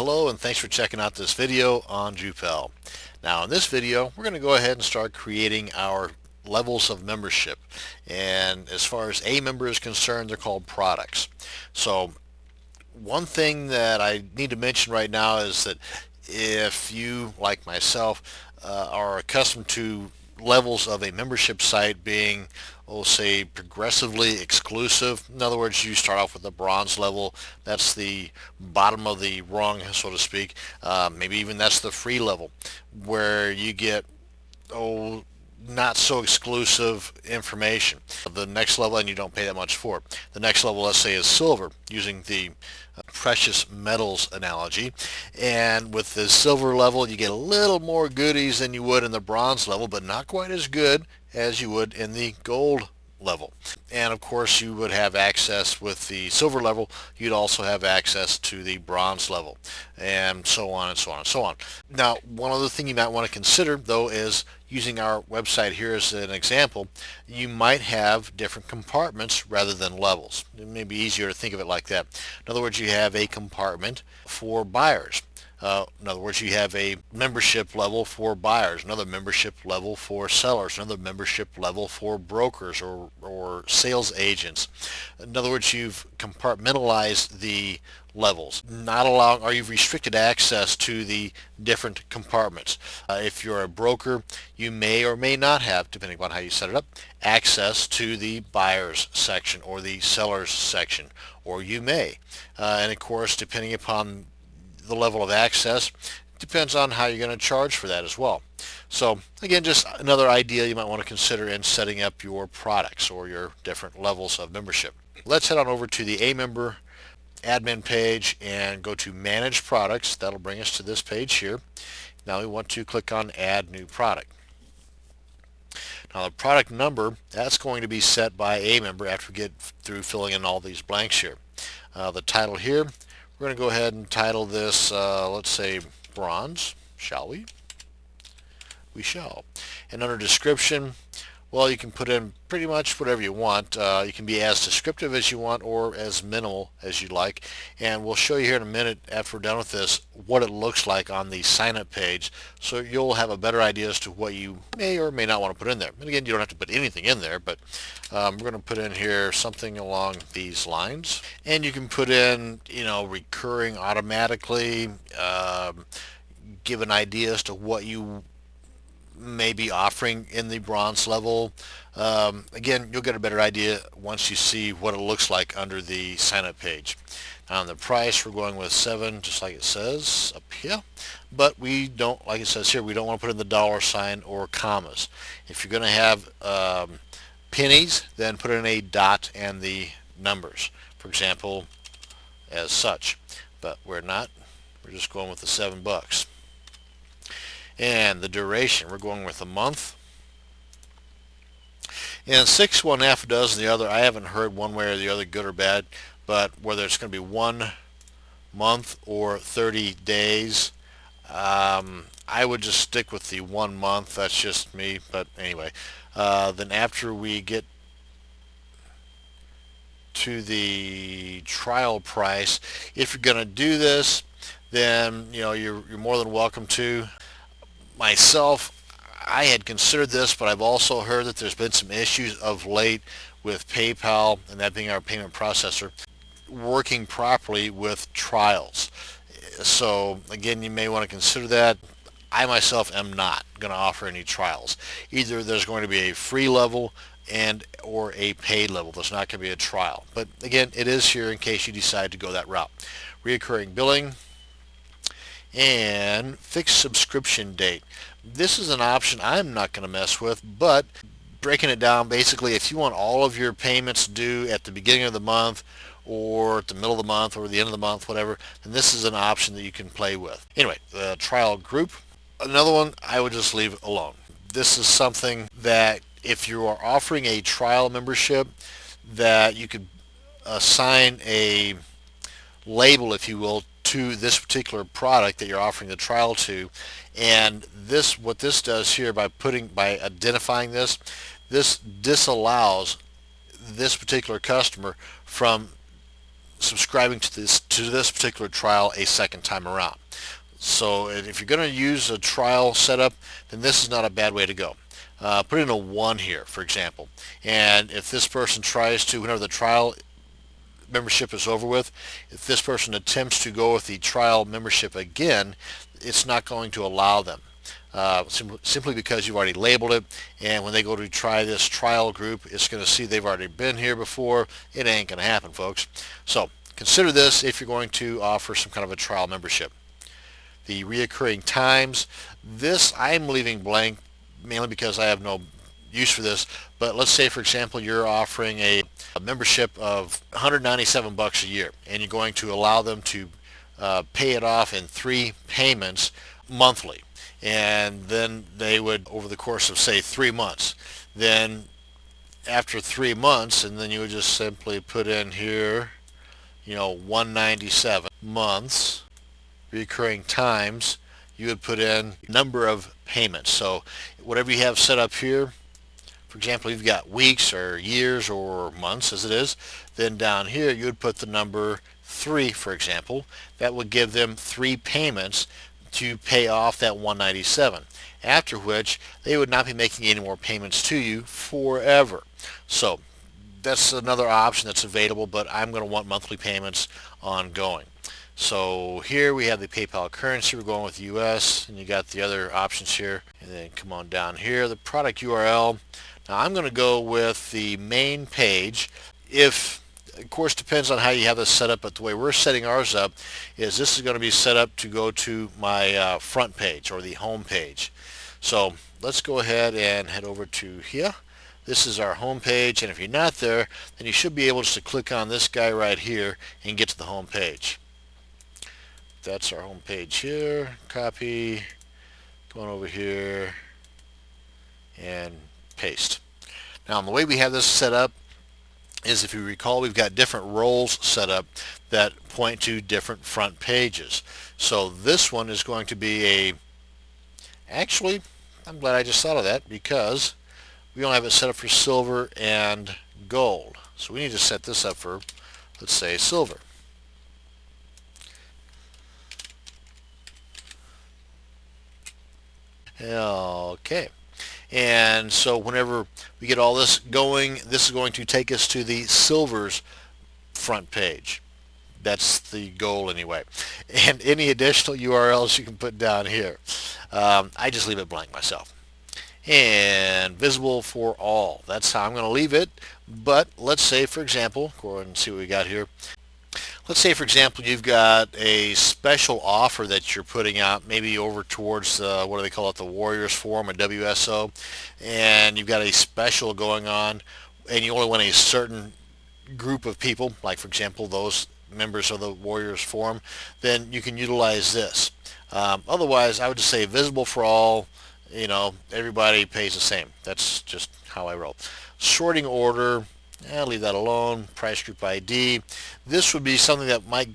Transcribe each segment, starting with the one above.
Hello and thanks for checking out this video on Drupal. Now in this video we're going to go ahead and start creating our levels of membership, and as far as a member is concerned, they're called products. So one thing that I need to mention right now is that if you, like myself, are accustomed to levels of a membership site being, we'll say, progressively exclusive. In other words, you start off with the bronze level. That's the bottom of the rung, so to speak. Maybe even that's the free level, where you get not so exclusive information. The next level, and you don't pay that much for it. The next level, let's say, is silver, using the precious metals analogy. And with the silver level, you get a little more goodies than you would in the bronze level, but not quite as good as you would in the gold level. And of course, you would have access with the silver level. You'd also have access to the bronze level, and so on and so on and so on. Now, one other thing you might want to consider, though, is using our website here as an example. You might have different compartments rather than levels. It may be easier to think of it like that. In other words, you have a compartment for buyers. In other words, you have a membership level for buyers, another membership level for sellers, another membership level for brokers or sales agents. In other words, you've compartmentalized the levels, not allowing, or you've restricted access to the different compartments. If you're a broker, you may or may not have, depending upon how you set it up, access to the buyers section or the sellers section, or you may. And of course, depending upon the level of access, depends on how you're going to charge for that as well. So again, just another idea you might want to consider in setting up your products or your different levels of membership. Let's head on over to the A-Member admin page and go to Manage Products. That'll bring us to this page here. Now we want to click on Add New Product. Now the product number, that's going to be set by a member after we get through filling in all these blanks here. The title here, we're going to go ahead and title this, let's say, Bronze, shall we? We shall. And under description, well, you can put in pretty much whatever you want. You can be as descriptive as you want or as minimal as you like. And we'll show you here in a minute, after we're done with this, what it looks like on the sign-up page, so you'll have a better idea as to what you may or may not want to put in there. And again, you don't have to put anything in there, but we're going to put in here something along these lines. And you can put in, recurring automatically, give an idea as to what you may be offering in the bronze level. Again, you'll get a better idea once you see what it looks like under the sign-up page. On the price, we're going with 7, just like it says up here, but we don't, like it says here, we don't want to put in the $ or commas. If you're going to have pennies, then put in a dot and the numbers, for example, as such. But we're not. We're just going with the $7. And the duration, we're going with a month. And 6, 1/2 dozen the other. I haven't heard one way or the other, good or bad, but whether it's going to be 1 month or 30 days, I would just stick with the 1 month. That's just me, but anyway. Then after we get to the trial price, if you're going to do this, then you're more than welcome to. Myself, I had considered this, but I've also heard that there's been some issues of late with PayPal, and that being our payment processor, working properly with trials. So again, you may want to consider that. I myself am not going to offer any trials. Either there's going to be a free level or a paid level. There's not going to be a trial. But again, it is here in case you decide to go that route. Recurring billing and fixed subscription date. This is an option I'm not going to mess with, but breaking it down, basically, if you want all of your payments due at the beginning of the month or at the middle of the month or the end of the month, whatever, then this is an option that you can play with. Anyway, the trial group, another one I would just leave alone. This is something that if you are offering a trial membership, that you could assign a label, if you will, to this particular product that you're offering the trial to. And what this does here, by identifying this disallows this particular customer from subscribing to this particular trial a second time around. So if you're going to use a trial setup, then this is not a bad way to go. Put in a 1 here, for example. And if this person tries to, whenever the trial membership is over with, if this person attempts to go with the trial membership again, it's not going to allow them. Simply because you've already labeled it, and when they go to try this trial group, it's going to see they've already been here before. It ain't going to happen, folks. So consider this if you're going to offer some kind of a trial membership. The reoccurring times, this I'm leaving blank mainly because I have no use for this, but let's say for example you're offering a membership of $197 a year, and you're going to allow them to pay it off in 3 payments monthly, and then they would, over the course of say 3 months, then after 3 months, and then you would just simply put in here, 197 months, recurring times, you would put in number of payments. So whatever you have set up here, for example, you've got weeks or years or months as it is, then down here you would put the number 3, for example. That would give them 3 payments to pay off that 197, after which they would not be making any more payments to you forever. So that's another option that's available, but I'm going to want monthly payments ongoing. So here we have the PayPal currency. We're going with US, and you got the other options here. And then come on down here, the product URL. Now I'm going to go with the main page. If, of course, depends on how you have this set up, but the way we're setting ours up is this is going to be set up to go to my front page, or the home page. So let's go ahead and head over to here. This is our home page, and if you're not there, then you should be able just to click on this guy right here and get to the home page. That's our home page here. Copy, going over here, and paste. Now the way we have this set up is, if you recall, we've got different roles set up that point to different front pages. So this one is going to be actually, I'm glad I just thought of that, because we only have it set up for silver and gold. So we need to set this up for, let's say, silver. Okay, and so whenever we get all this going, this is going to take us to the silver's front page. That's the goal anyway. And any additional URLs you can put down here. I just leave it blank myself. And visible for all. That's how I'm going to leave it. But let's say, for example, go ahead and see what we got here. Let's say, for example, you've got a special offer that you're putting out, maybe over towards what do they call it, the Warriors Forum, a WSO, and you've got a special going on, and you only want a certain group of people, like for example those members of the Warriors Forum, then you can utilize this. Otherwise, I would just say visible for all. Everybody pays the same. That's just how I roll. Sorting order, I'll leave that alone. Price group ID. This would be something that might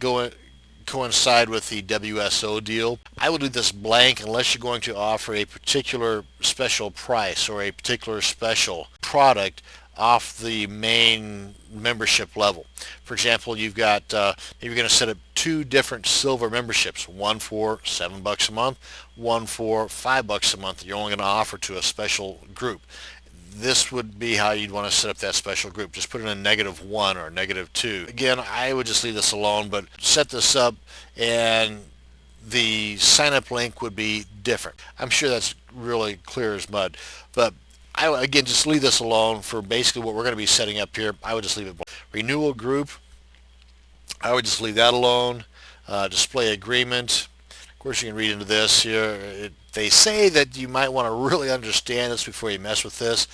coincide with the WSO deal. I would leave this blank unless you're going to offer a particular special price or a particular special product off the main membership level. For example, you've got you're going to set up 2 different silver memberships, one for $7 a month, one for $5 a month that you're only going to offer to a special group. This would be how you'd want to set up that special group. Just put in a -1 or -2. Again, I would just leave this alone, but set this up and the sign-up link would be different. I'm sure that's really clear as mud, but I would, again, just leave this alone for basically what we're going to be setting up here. I would just leave it. Renewal group, I would just leave that alone. Display agreement. Of course, you can read into this here. They say that you might want to really understand this before you mess with this.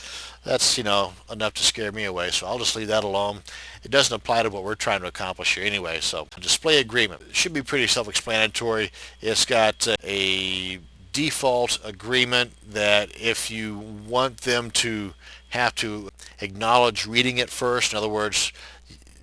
That's, enough to scare me away, so I'll just leave that alone. It doesn't apply to what we're trying to accomplish here anyway. So display agreement. It should be pretty self-explanatory. It's got a default agreement that if you want them to have to acknowledge reading it first, in other words,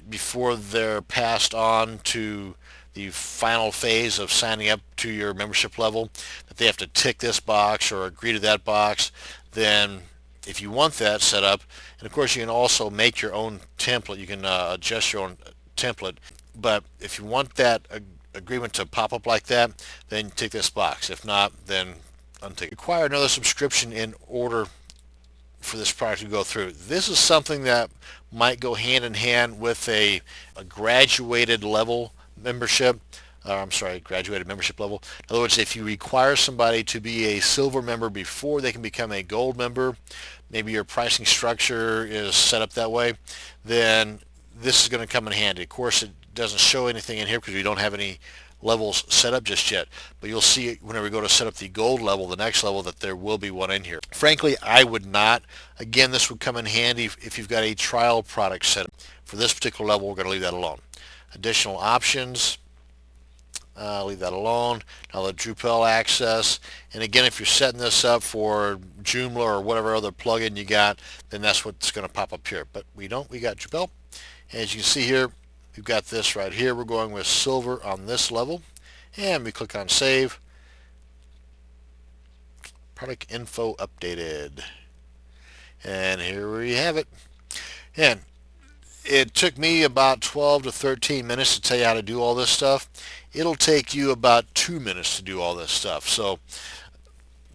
before they're passed on to the final phase of signing up to your membership level, that they have to tick this box or agree to that box, then if you want that set up, and of course you can also make your own template, you can adjust your own template. But if you want that agreement to pop up like that, then tick this box. If not, then untick. Require another subscription in order for this product to go through. This is something that might go hand in hand with a graduated level membership. I'm sorry, graduated membership level. In other words, if you require somebody to be a silver member before they can become a gold member, maybe your pricing structure is set up that way, then this is going to come in handy. Of course, it doesn't show anything in here because we don't have any levels set up just yet, but you'll see whenever we go to set up the gold level, the next level, that there will be one in here. Frankly, I would not. Again, this would come in handy if you've got a trial product set up. For this particular level, we're going to leave that alone. Additional options, leave that alone. Now the Drupal access, and again, if you're setting this up for Joomla or whatever other plugin you got, then that's what's going to pop up here. But we don't. We got Drupal. As you can see here, we've got this right here. We're going with silver on this level, and we click on save. Product info updated, and here we have it. And it took me about 12 to 13 minutes to tell you how to do all this stuff. It'll take you about 2 minutes to do all this stuff. So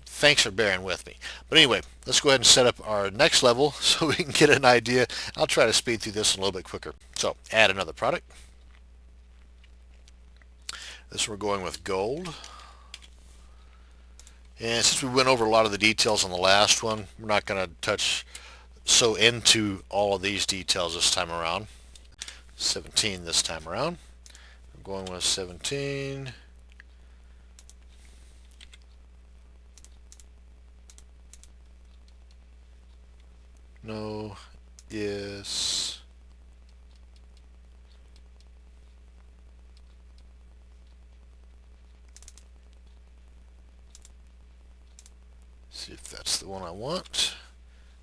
thanks for bearing with me. But anyway, let's go ahead and set up our next level so we can get an idea. I'll try to speed through this a little bit quicker. So add another product. This we're going with gold. And since we went over a lot of the details on the last one, we're not going to touch so into all of these details this time around. 17 this time around. I'm going with 17. No, yes. See if that's the one I want.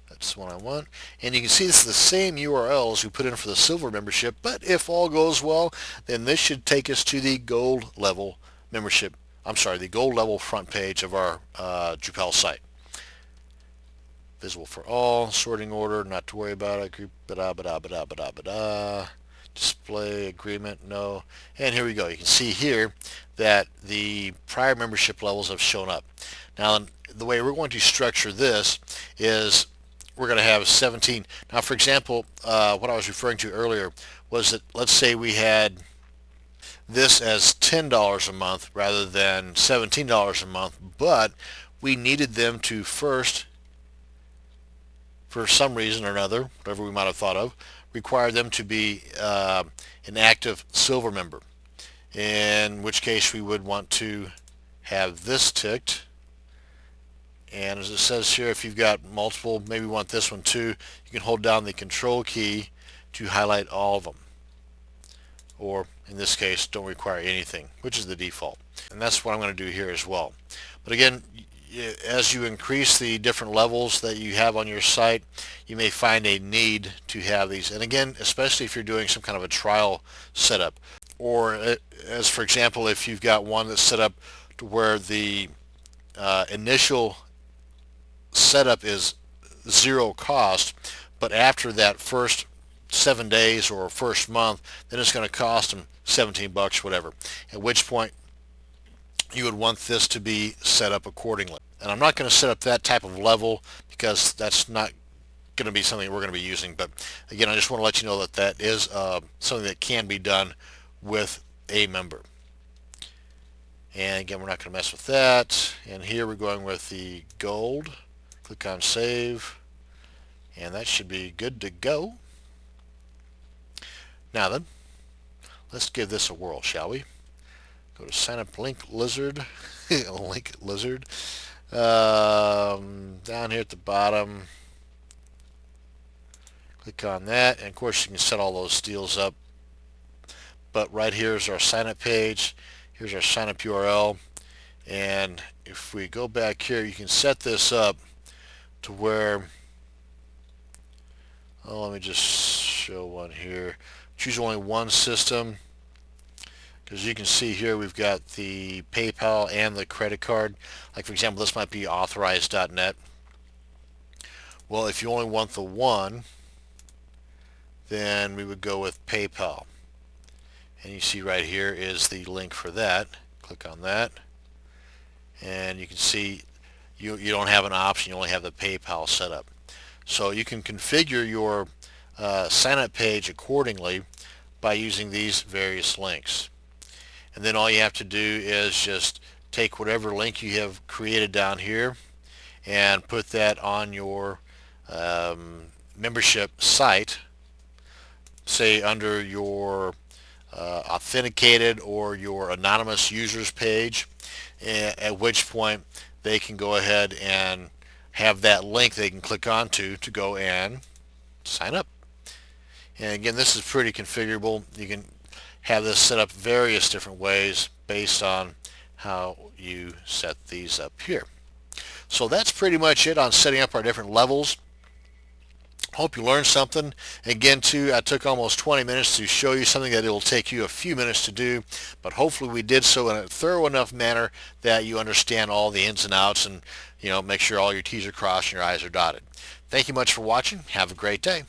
That's the one I want. And you can see this is the same URL as we put in for the silver membership, but if all goes well, then this should take us to the gold level membership. I'm sorry, the gold level front page of our Drupal site. Visible for all, sorting order, not to worry about it, group, display agreement, no. And here we go. You can see here that the prior membership levels have shown up. Now, the way we're going to structure this is we're going to have 17. Now, for example, what I was referring to earlier was that, let's say we had this as $10 a month rather than $17 a month, but we needed them to first, for some reason or another, whatever we might have thought of, require them to be an active silver member, in which case we would want to have this ticked. And as it says here, if you've got multiple, maybe you want this one too, you can hold down the control key to highlight all of them. Or in this case, don't require anything, which is the default. And that's what I'm going to do here as well. But again, as you increase the different levels that you have on your site, you may find a need to have these. And again, especially if you're doing some kind of a trial setup, or as for example, if you've got one that's set up to where the initial setup is zero cost, but after that first 7 days or first month, then it's going to cost them 17 bucks, whatever, at which point you would want this to be set up accordingly. And I'm not going to set up that type of level because that's not going to be something we're going to be using. But again, I just want to let you know that that is something that can be done with a member. And again, we're not going to mess with that. And here we're going with the gold. Click on save, and that should be good to go. Now then, let's give this a whirl, shall we? Go to sign up link lizard, link lizard, down here at the bottom. Click on that, and of course you can set all those deals up. But right here is our sign up page. Here's our sign up URL, and if we go back here, you can set this up to where, oh, let me just show one here. Choose only one system, because you can see here we've got the PayPal and the credit card. Like for example, this might be authorized.net. Well, if you only want the one, then we would go with PayPal. And you see right here is the link for that. Click on that, and you can see you don't have an option, you only have the PayPal set up. So you can configure your sign up page accordingly by using these various links. And then all you have to do is just take whatever link you have created down here and put that on your membership site, say under your authenticated or your anonymous users page, at which point they can go ahead and have that link they can click onto to go and sign up. And again, this is pretty configurable. You can have this set up various different ways based on how you set these up here. So that's pretty much it on setting up our different levels. Hope you learned something. Again, too, I took almost 20 minutes to show you something that it will take you a few minutes to do, but hopefully we did so in a thorough enough manner that you understand all the ins and outs, and make sure all your T's are crossed and your I's are dotted. Thank you much for watching. Have a great day.